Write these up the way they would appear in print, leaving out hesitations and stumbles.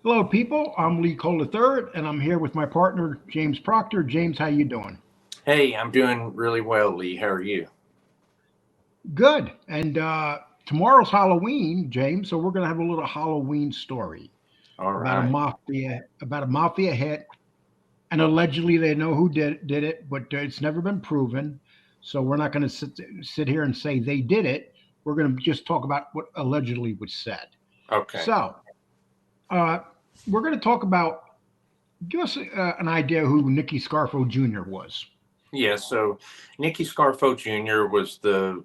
Hello, people. I'm Lee Cole III, and I'm here with my partner, James Proctor. James, how you doing? Hey, I'm doing really well, Lee. How are you? Good. And tomorrow's Halloween, James, so we're going to have a little Halloween story All about a right. mafia hit, and allegedly they know who did it, but it's never been proven. So we're not going to sit here and say they did it. We're going to just talk about what allegedly was said. Okay. So uh, we're going to talk about. Give us an idea who Nicky Scarfo Jr. was. Yeah, so Nicky Scarfo Jr. was the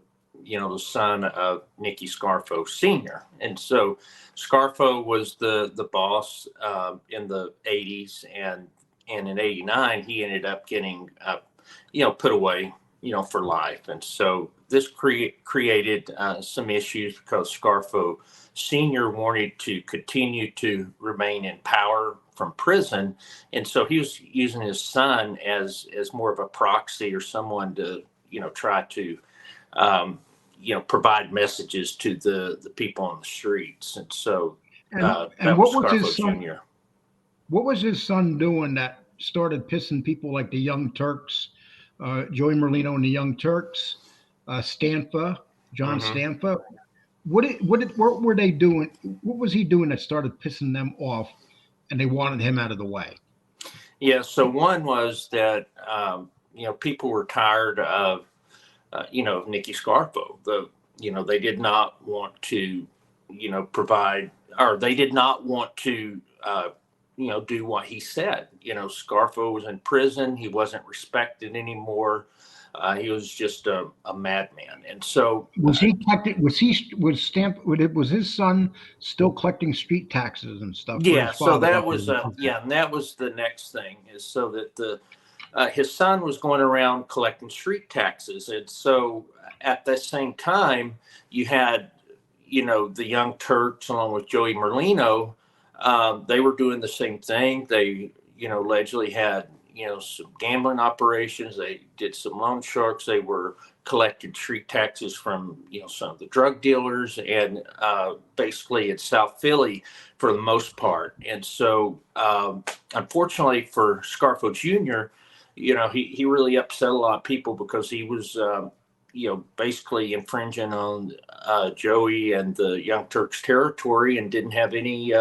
son of Nicky Scarfo Sr. And so Scarfo was the boss in the 80s, and in 89 he ended up getting put away for life. And so this created some issues because Scarfo Sr. wanted to continue to remain in power from prison, and so he was using his son as more of a proxy or someone to try to provide messages to the people on the streets. And so And that was what was Scarfo his son? Jr. What was his son doing that started pissing people like the Young Turks, Joey Merlino and the Young Turks, Stanfa, John Hmm. Stanfa? What were they doing? What was he doing that started pissing them off, and they wanted him out of the way? Yeah, so one was that people were tired of Nicky Scarfo. They did not want to provide, or they did not want to do what he said. Scarfo was in prison. He wasn't respected anymore. He was just a madman. And so Was he collecting? Was Stamp? Was his son still collecting street taxes and stuff where yeah, his so father that was? was and that was the next thing, is so that the his son was going around collecting street taxes. And so at the same time, you had, the Young Turks along with Joey Merlino. They were doing the same thing. They, allegedly had, some gambling operations. They did some loan sharks. They were collected street taxes from, some of the drug dealers, and basically in South Philly for the most part. And so, unfortunately for Scarfo Jr., he really upset a lot of people because he was, basically infringing on Joey and the Young Turks territory, and didn't have any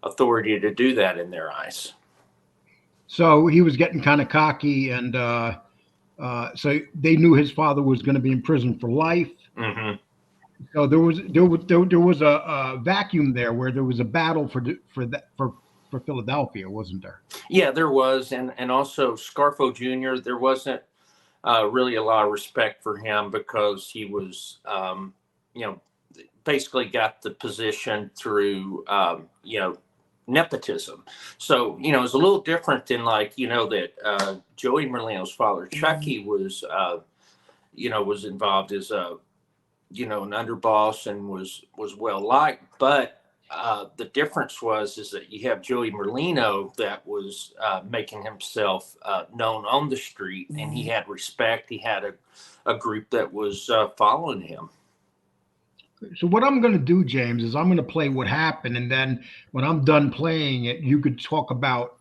authority to do that in their eyes. So he was getting kind of cocky, and so they knew his father was going to be in prison for life. Hmm. So there was a vacuum there where there was a battle for Philadelphia, wasn't there? Yeah, there was, and also Scarfo Jr. There wasn't really a lot of respect for him because he was, you know, basically got the position through, nepotism. So, it's a little different than, like, that Joey Merlino's father, Chucky, was involved as a, an underboss, and was well liked. But the difference is that you have Joey Merlino that was making himself known on the street, and he had respect. He had a group that was following him. So what I'm going to do, James, is I'm going to play what happened, and then when I'm done playing it, you could talk about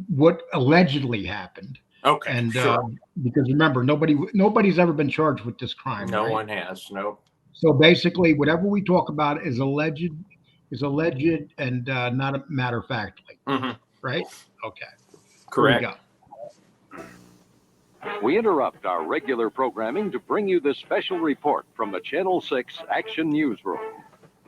what allegedly happened. Okay, And sure. because remember, nobody's ever been charged with this crime, No right? one has. No. So basically, whatever we talk about is alleged and not a matter of factly, Hmm. right? Okay, here we go. Correct. We interrupt our regular programming to bring you this special report from the Channel 6 Action Newsroom.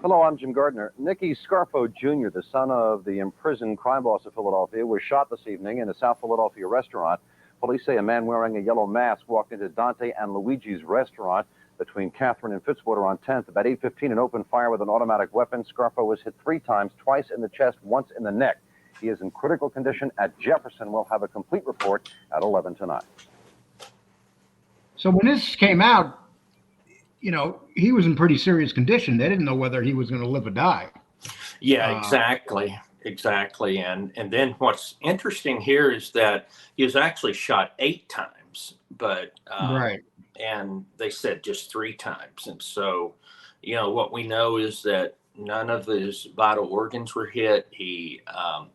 Hello, I'm Jim Gardner. Nicky Scarfo Jr., the son of the imprisoned crime boss of Philadelphia, was shot this evening in a South Philadelphia restaurant. Police say a man wearing a yellow mask walked into Dante and Luige's restaurant between Catherine and Fitzwater on 10th. About 8:15, an open fire with an automatic weapon. Scarfo was hit 3 times, twice in the chest, once in the neck. He is in critical condition at Jefferson. We'll have a complete report at 11 tonight. So when this came out, he was in pretty serious condition. They didn't know whether he was going to live or die. Yeah, Uh, exactly. And then what's interesting here is that he was actually shot 8 times, but right. and they said just 3 times. And so, what we know is that None of his vital organs were hit. He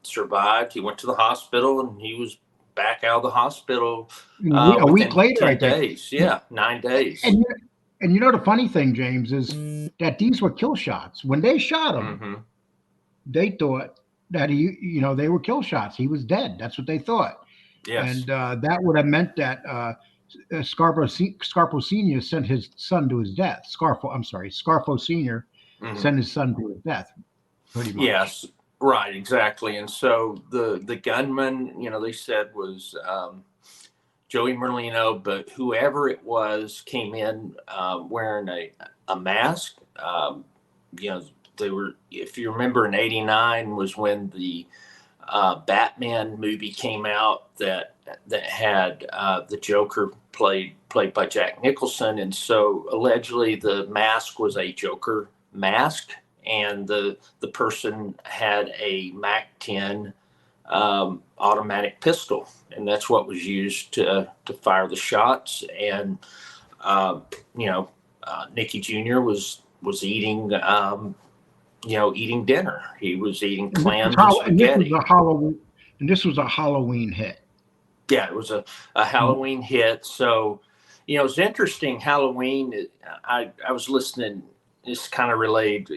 survived. He went to the hospital, and he was back out of the hospital A week within later, I 10 think. days. Yeah, 9 days. And you know the funny thing, James, is that these were kill shots. When they shot him, Hmm. they thought that they were kill shots. He was dead. That's what they thought. Yes. And that would have meant that Scarfo Sr. sent his son to his death. Scarfo Sr. Mhm. sent his son to his death, pretty much. Yes, right, exactly. And so the gunman, they said was Joey Merlino, but whoever it was came in wearing a mask. They were, if you remember, in '89 was when the Batman movie came out that had the Joker played by Jack Nicholson, and so allegedly the mask was a Joker mask, and the person had a MAC-10 automatic pistol, and that's what was used to fire the shots. And Nicky Jr. was eating eating dinner. He was eating clams and spaghetti. And this was a Halloween hit. Yeah, it was a Halloween hit. So, it's interesting. Halloween. I was listening. This kind of relayed.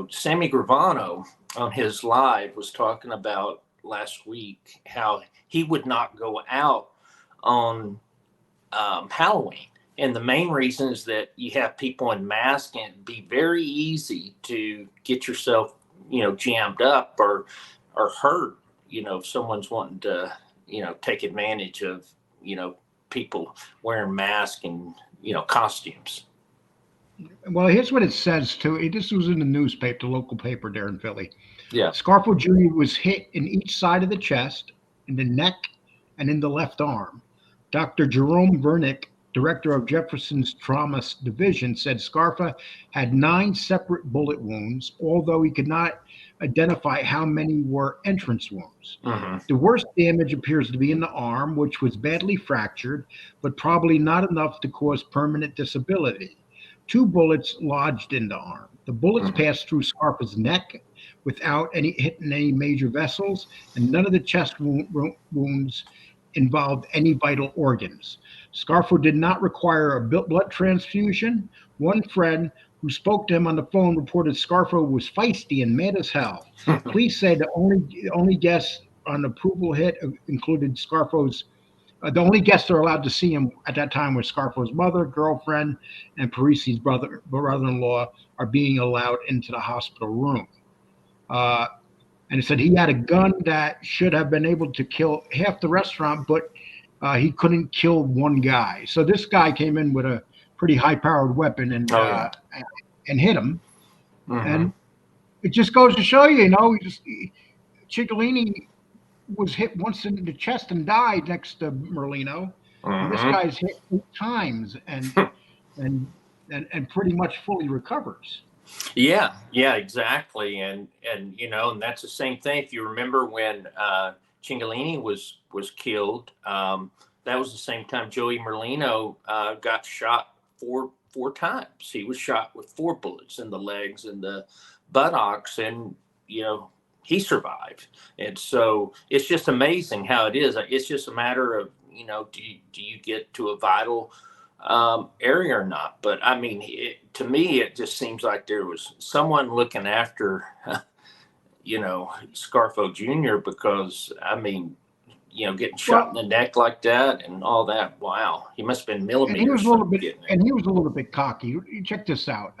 Sammy Gravano on his live was talking about last week how he would not go out on Halloween. And the main reason is that you have people in masks, and it'd be very easy to get yourself, jammed up or hurt, if someone's wanting to, take advantage of, people wearing masks and, costumes. Well, here's what it says too. This was in the newspaper, the local paper there in Philly. Yeah. Scarfo Jr. was hit in each side of the chest, in the neck, and in the left arm. Dr. Jerome Vernick, director of Jefferson's Trauma Division, said Scarfa had 9 separate bullet wounds, although he could not identify how many were entrance wounds. Mm-hmm. The worst damage appears to be in the arm, which was badly fractured, but probably not enough to cause permanent disability. 2 bullets lodged in the arm. The bullets passed through Scarfa's neck without hitting any major vessels, and none of the chest wounds involved any vital organs. Scarfo did not require a blood transfusion. One friend who spoke to him on the phone reported Scarfo was feisty and mad as hell. Police said the only guests on approval hit included Scarfo's. The only guests that are allowed to see him at that time were Scarfo's mother, girlfriend, and Parisi's brother-in-law are being allowed into the hospital room. And it said he had a gun that should have been able to kill half the restaurant, but he couldn't kill one guy. So this guy came in with a pretty high-powered weapon and hit him. Mm-hmm. And it just goes to show you, Ciccolini was hit once in the chest and died next to Merlino. And this guy's hit 8 times and pretty much fully recovers. Yeah, exactly. And and that's the same thing. If you remember when Cingolini was killed, that was the same time Joey Merlino got shot four times. He was shot with 4 bullets in the legs and the buttocks, and he survived. And so it's just amazing how it is. It's just a matter of do you get to a vital area or not? But I mean, to me, it just seems like there was someone looking after, Scarfo Jr. because I mean, getting shot in the neck like that and all that. Wow, he must have been millimeters. And he was a little bit cocky. Check this out.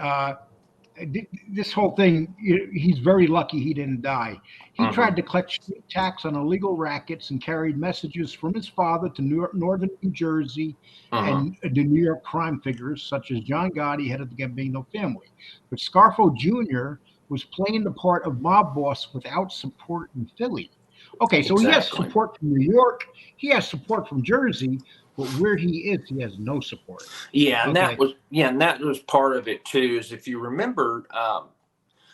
This whole thing, he's very lucky he didn't die. He tried to collect street tax on illegal rackets and carried messages from his father to northern New Jersey and the New York crime figures such as John Gotti, head of the Gambino family. But Scarfo Jr. was playing the part of mob boss without support in Philly. Okay, so He has support from New York, he has support from Jersey, but where he is, he has no support. Yeah, and that was part of it too. Is if you remember,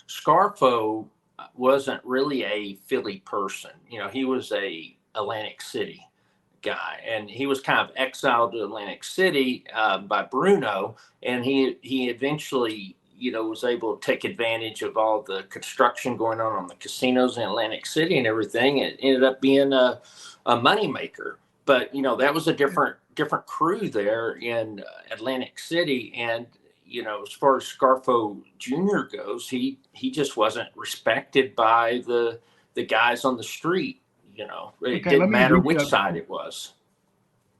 Scarfo wasn't really a Philly person. He was a Atlantic City guy, and he was kind of exiled to Atlantic City by Bruno, and he eventually was able to take advantage of all the construction going on the casinos in Atlantic City and everything. It ended up being a moneymaker. But, that was a different crew there in Atlantic City. And, as far as Scarfo Jr. goes, he just wasn't respected by the guys on the street. It didn't matter which side it was.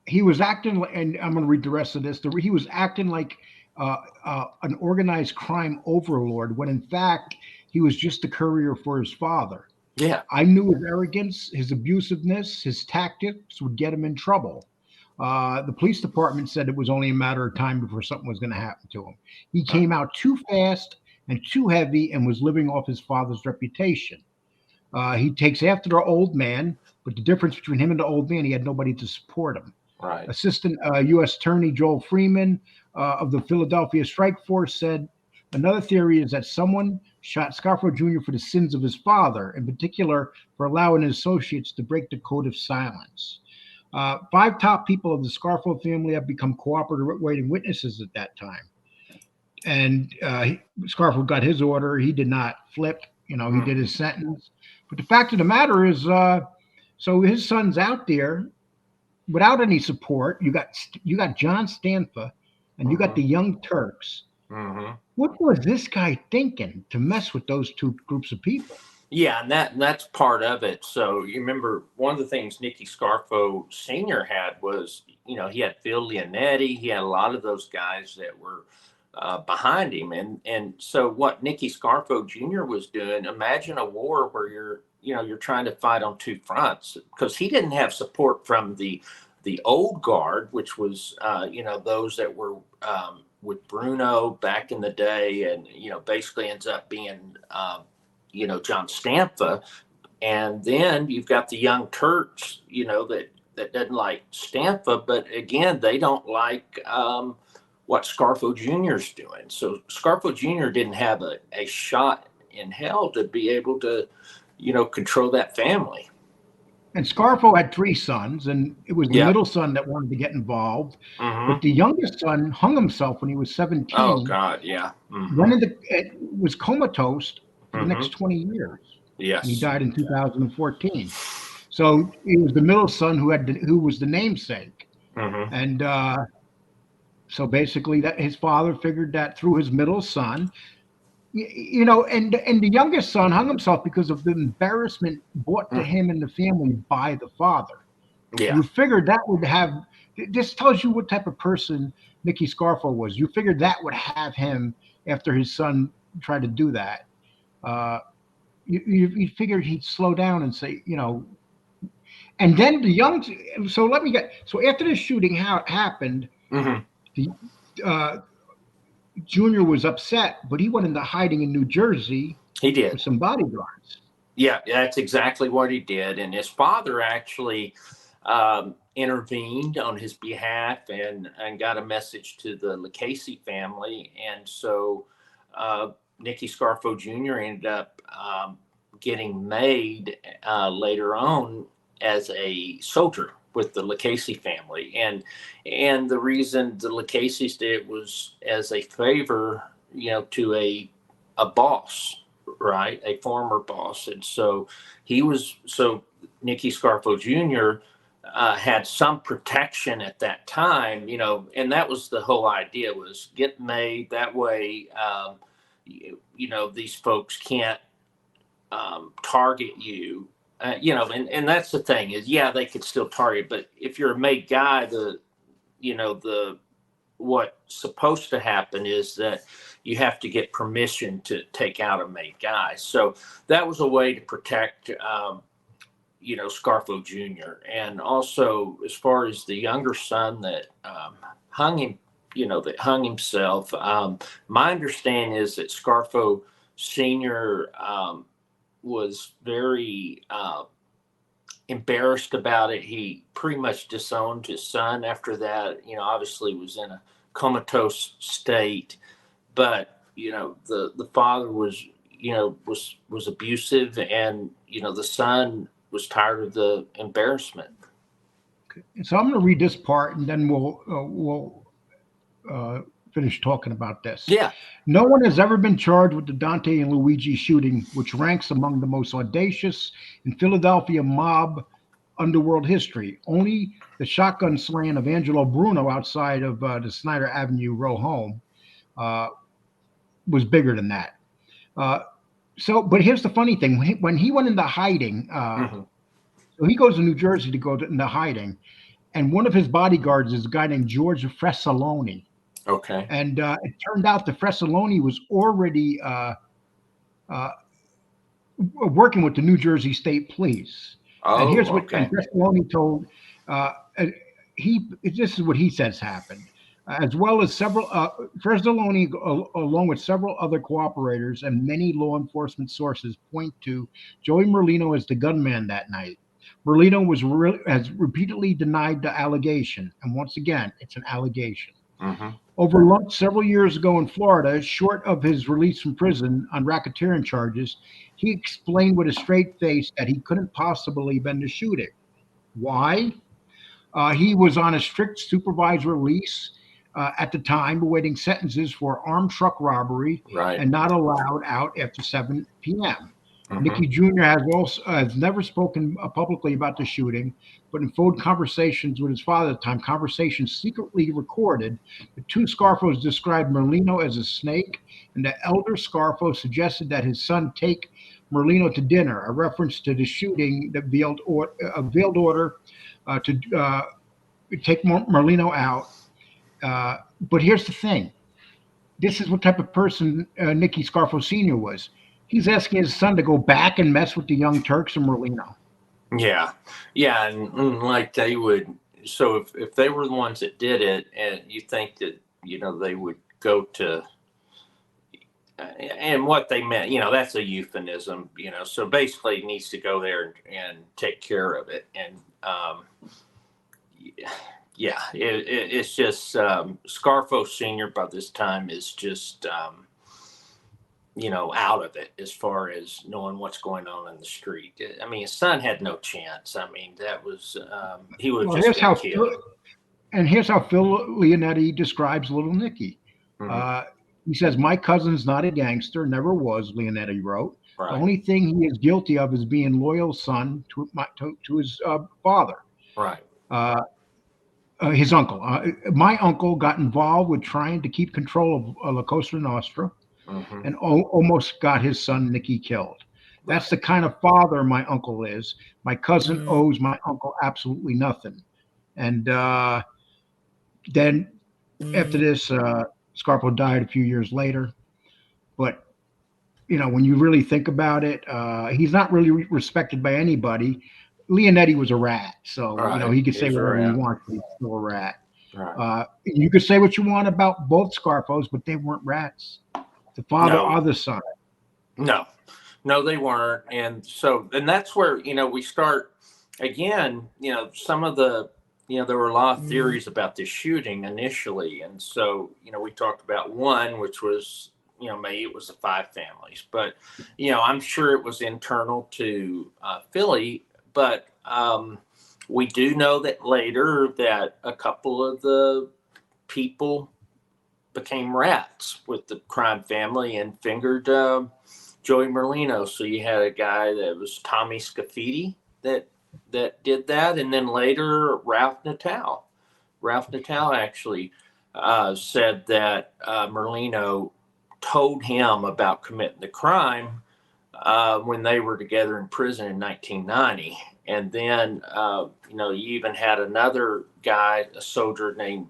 He was acting, and I'm going to read the rest of this. He was acting like an organized crime overlord when in fact he was just a courier for his father. Yeah. I knew his arrogance, his abusiveness, his tactics would get him in trouble. The police department said it was only a matter of time before something was going to happen to him. He came out too fast and too heavy and was living off his father's reputation. He takes after the old man, but the difference between him and the old man, he had nobody to support him. Right. Assistant U.S. Attorney Joel Freeman of the Philadelphia Strike Force said, another theory is that someone shot Scarfo Jr. for the sins of his father, in particular for allowing his associates to break the code of silence. 5 top people of the Scarfo family have become cooperating witnesses at that time. And Scarfo got his order. He did not flip. He did his sentence. But the fact of the matter is, so his son's out there without any support. You got John Stanfa, and you got the young Turks. Mm-hmm. What was this guy thinking to mess with those 2 groups of people? Yeah, and that's part of it. So you remember one of the things Nicky Scarfo Sr. had was, he had Phil Leonetti. He had a lot of those guys that were behind him. And so what Nicky Scarfo Jr. was doing, imagine a war where you're trying to fight on 2 fronts, because he didn't have support from the old guard, which was, those that were with Bruno back in the day, and, basically ends up being, John Stampa. And then you've got the young Turks, that doesn't like Stampa, but again, they don't like what Scarfo Jr.'s doing. So Scarfo Jr. didn't have a shot in hell to be able to, control that family. And Scarfo had 3 sons, and it was the middle son that wanted to get involved. Mm-hmm. But the youngest son hung himself when he was 17. Oh God, yeah. Mm-hmm. Was comatose for the next 20 years. Yes. And he died in 2014. So it was the middle son who was the namesake. Mm-hmm. And so basically that his father figured that through his middle son, and the youngest son hung himself because of the embarrassment brought to him and the family by the father. Yeah. You figured that would have, this tells you what type of person Nicky Scarfo was. You figured that would have him after his son tried to do that. You figured he'd slow down and say, and then so after the shooting happened, mm-hmm. the Junior was upset, but he went into hiding in New Jersey. He did. With some bodyguards. Yeah, that's exactly what he did. And his father actually intervened on his behalf and got a message to the Lucchese family. And so Nicky Scarfo Jr. ended up getting made later on as a soldier with the Lucchese family. And the reason the Lucchese's did it was as a favor, to a boss, right? A former boss. And so Nicky Scarfo Jr. Had some protection at that time, and that was the whole idea, was get made that way. These folks can't target you. And that's the thing is, they could still target, but if you're a made guy, what's supposed to happen is that you have to get permission to take out a made guy. So that was a way to protect, Scarfo Jr. And also, as far as the younger son that hung himself, my understanding is that Scarfo Sr. Was very embarrassed about it. He pretty much disowned his son after that. Obviously was in a comatose state, but the father was abusive, and the son was tired of the embarrassment. Okay. So I'm going to read this part, and then we'll finish talking about this. Yeah. No one has ever been charged with the Dante and Luigi shooting, which ranks among the most audacious in Philadelphia mob underworld history. Only the shotgun slaying of Angelo Bruno outside of the Snyder Avenue row home was bigger than that. But here's the funny thing: when he went into hiding, so he goes to New Jersey to go into hiding, and one of his bodyguards is a guy named George Fresaloni. Okay. And it turned out that Fresaloni was already working with the New Jersey State Police. Oh, and here's what okay. Fresaloni told. This is what he says happened. As well as several, Fresaloni, along with several other cooperators and many law enforcement sources, point to Joey Merlino as the gunman that night. Merlino has repeatedly denied the allegation, and once again, it's an allegation. Over lunch several years ago in Florida, short of his release from prison on racketeering charges, he explained with a straight face that he couldn't possibly have been the shooter. Why? He was on a strict supervised release at the time, awaiting sentences for armed truck robbery and not allowed out after 7 p.m. Nicky Jr. has never spoken publicly about the shooting, but in phone conversations with his father at the time, conversations secretly recorded, the two Scarfos described Merlino as a snake, and the elder Scarfo suggested that his son take Merlino to dinner, a reference to the shooting, a veiled order to take Merlino out. But here's the thing. This is what type of person Nicky Scarfo Sr. was. He's asking his son to go back and mess with the young Turks and Merlino. Yeah. Yeah. And like they would, so if they were the ones that did it, and you think that, they would go to, and what they meant, that's a euphemism, so basically he needs to go there and take care of it. And, it's just Scarfo Sr. by this time is just, out of it as far as knowing what's going on in the street. I mean, his son had no chance. I mean, that was, he would just get killed. And here's how Phil Leonetti describes little Nicky. He says, "My cousin's not a gangster, never was," Leonetti wrote. Right. The only thing he is guilty of is being loyal son to his father. Right. His uncle. My uncle got involved with trying to keep control of La Cosa Nostra and almost got his son Nicky killed. That's the kind of father my uncle is. My cousin owes my uncle absolutely nothing. And then after this, Scarfo died a few years later. But, when you really think about it, he's not really respected by anybody. Leonetti was a rat, so he could say whatever he wants. He's still a rat. Right. You could say what you want about both Scarfos, but they weren't rats. The father or the son. No, they weren't. And that's where we start again. Some of the there were a lot of theories about this shooting initially, and so we talked about one, which was maybe it was the 5 families, but I'm sure it was internal to Philly. But we do know that later that a couple of the people became rats with the crime family and fingered Joey Merlino. So you had a guy that was Tommy Scafidi that did that, and then later Ralph Natal. Ralph Natal actually said that Merlino told him about committing the crime when they were together in prison in 1990. And then, you even had another guy, a soldier named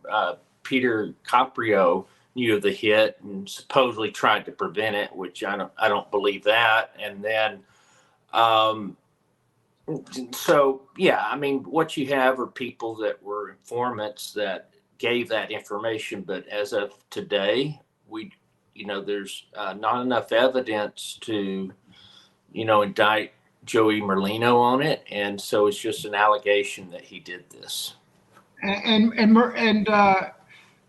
Peter Caprio, knew of the hit and supposedly tried to prevent it, which I don't believe that. And then, what you have are people that were informants that gave that information. But as of today, there's not enough evidence to, indict Joey Merlino on it, and so it's just an allegation that he did this. And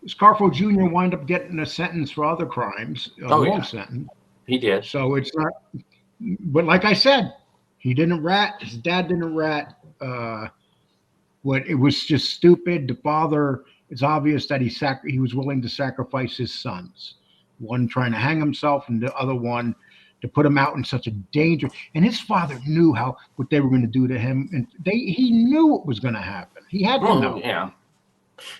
Scarfo Jr. wound up getting a sentence for other crimes, long sentence. He did. So it's not. But like I said, he didn't rat. His dad didn't rat. It was just stupid. The father it's obvious that he was willing to sacrifice his sons, one trying to hang himself and the other one to put him out in such a danger. And his father knew what they were going to do to him, and he knew what was going to happen. He had to know. Yeah.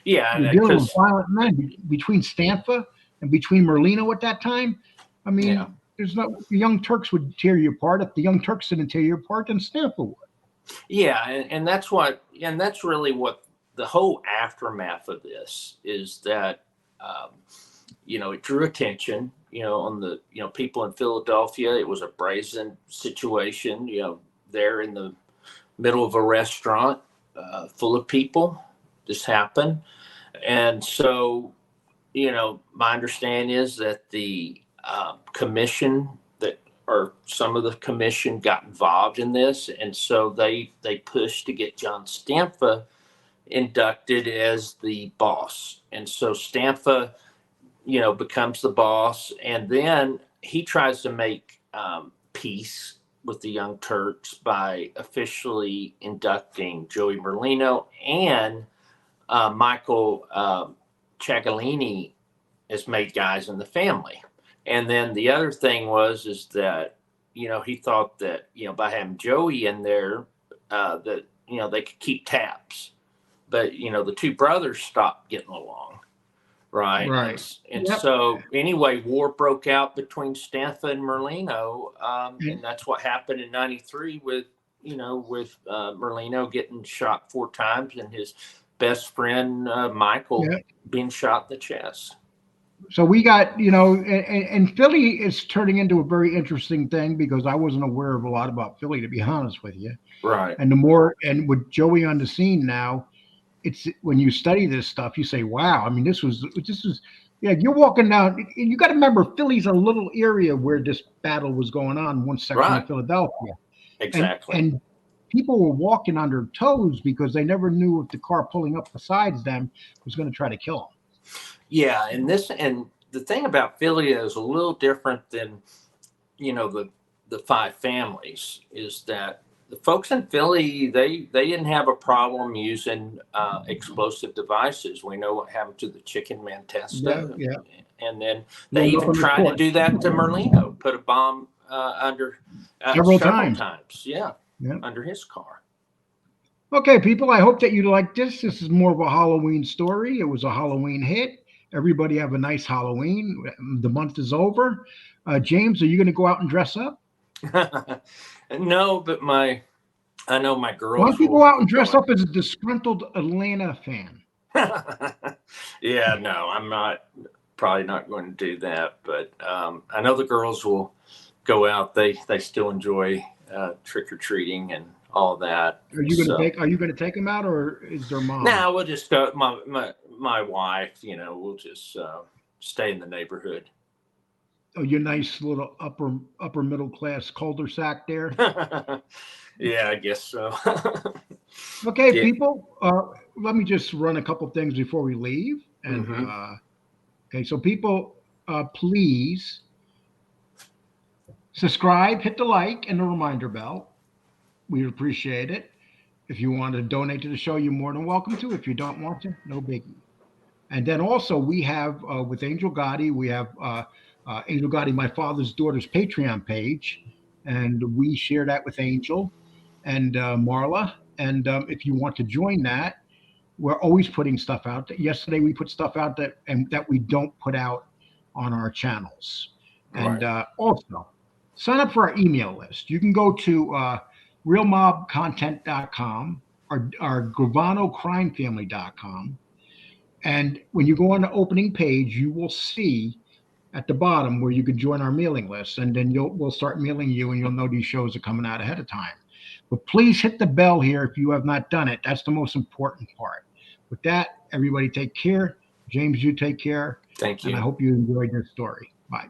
Yeah, You're dealing with violent men between Stanfa and between Merlino at that time. I mean, there's no the Young Turks would tear you apart. If the Young Turks didn't tear you apart, then Stanfa would. Yeah, and that's really what the whole aftermath of this is. That it drew attention. On the people in Philadelphia. It was a brazen situation. There in the middle of a restaurant full of people. This happened, and so my understanding is that the commission some of the commission got involved in this, and so they pushed to get John Stanfa inducted as the boss, and so Stanfa becomes the boss, and then he tries to make peace with the Young Turks by officially inducting Joey Merlino and Michael Ciagalini as made guys in the family. And then the other thing is that, he thought that, by having Joey in there, that, they could keep tabs. But, the two brothers stopped getting along. Right. And so anyway, war broke out between Stanfa and Merlino. And that's what happened in 93 with Merlino getting shot 4 times and his best friend, Michael, being shot in the chest. So we got, and Philly is turning into a very interesting thing because I wasn't aware of a lot about Philly, to be honest with you. Right. And with Joey on the scene now, it's when you study this stuff, you say, wow, I mean, this was, you're walking down, and you got to remember, Philly's a little area where this battle was going on, one section of Philadelphia. Exactly. And people were walking on their toes because they never knew if the car pulling up beside them was going to try to kill them. Yeah. And the thing about Philly is a little different than, the 5 families is that the folks in Philly, they didn't have a problem using explosive devices. We know what happened to the Chicken Manchester. Yeah. And then they even tried to do that to Merlino, put a bomb under several times. Yeah, under his car. Okay, people, I hope that you liked this. This is more of a Halloween story. It was a Halloween hit. Everybody have a nice Halloween. The month is over. James, are you going to go out and dress up? No, but I know my girls. Why don't you go out and dress up as a disgruntled Atlanta fan? Yeah, no, I'm probably not going to do that, but I know the girls will go out. They still enjoy trick or treating and all that. Are you going to take them out, or is their mom? No, we'll just go. My wife, we'll just stay in the neighborhood. Oh, your nice little upper middle class cul-de-sac there. Yeah, I guess so. Okay, people. Let me just run a couple things before we leave. And okay, so people, please subscribe, hit the like, and the reminder bell. We'd appreciate it. If you want to donate to the show, you're more than welcome to. If you don't want to, no biggie. And then also we have with Angel Gotti, we have Angel Gotti, my father's daughter's Patreon page, and we share that with Angel and Marla. And if you want to join that, we're always putting stuff out. Yesterday we put stuff out that we don't put out on our channels. And also sign up for our email list. You can go to realmobcontent.com or GravanoCrimeFamily.com. And when you go on the opening page, you will see at the bottom where you can join our mailing list, and then we'll start mailing you, and you'll know these shows are coming out ahead of time. But please hit the bell here if you have not done it. That's the most important part. With that, everybody take care. James, you take care. Thank you. And I hope you enjoyed this story. Bye.